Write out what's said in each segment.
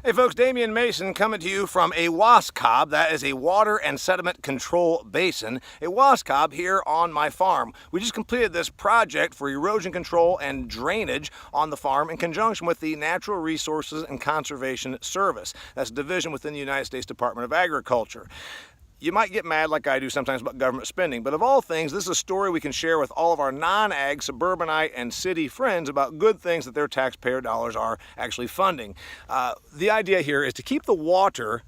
Hey folks, Damian Mason coming to you from a WASCOB, that is a water and sediment control basin, a WASCOB here on my farm. We just completed this project for erosion control and drainage on the farm in conjunction with the Natural Resources and Conservation Service. That's a division within the United States Department of Agriculture. You might get mad like I do sometimes about government spending, but of all things, this is a story we can share with all of our non-ag, suburbanite, and city friends about good things that their taxpayer dollars are actually funding. The idea here is to keep the water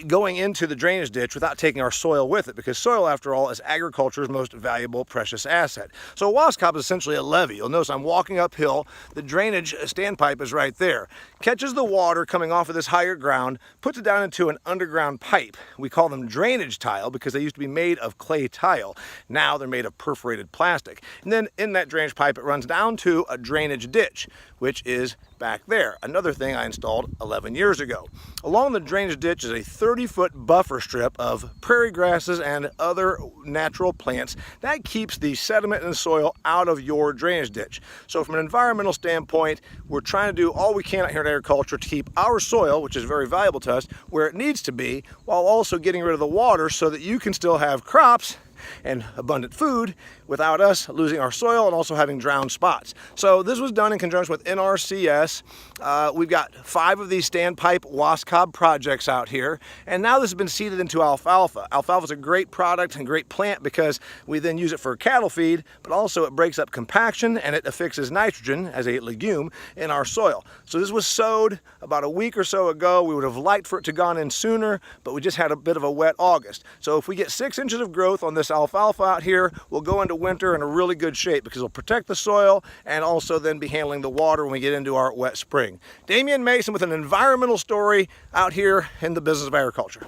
going into the drainage ditch without taking our soil with it, because soil, after all, is agriculture's most valuable, precious asset. So a WASCOB is essentially a levee. You'll notice I'm walking uphill. The drainage standpipe is right there. Catches the water coming off of this higher ground, puts it down into an underground pipe. We call them drainage tile because they used to be made of clay tile. Now they're made of perforated plastic. And then in that drainage pipe, it runs down to a drainage ditch, which is back there. Another thing I installed 11 years ago. Along the drainage ditch is a 30-foot buffer strip of prairie grasses and other natural plants that keeps the sediment and soil out of your drainage ditch. So from an environmental standpoint, we're trying to do all we can out here in agriculture to keep our soil, which is very valuable to us, where it needs to be, while also getting rid of the water so that you can still have crops and abundant food without us losing our soil and also having drowned spots. So this was done in conjunction with NRCS. We've got 5 of these standpipe WASCOB projects out here, and now this has been seeded into alfalfa. Alfalfa is a great product and great plant because we then use it for cattle feed, but also it breaks up compaction and it affixes nitrogen as a legume in our soil. So this was sowed about a week or so ago. We would have liked for it to gone in sooner, but we just had a bit of a wet August. So if we get 6 inches of growth on this alfalfa out here, we'll go into winter in a really good shape because it'll protect the soil and also then be handling the water when we get into our wet spring. Damian Mason with an environmental story out here in the business of agriculture.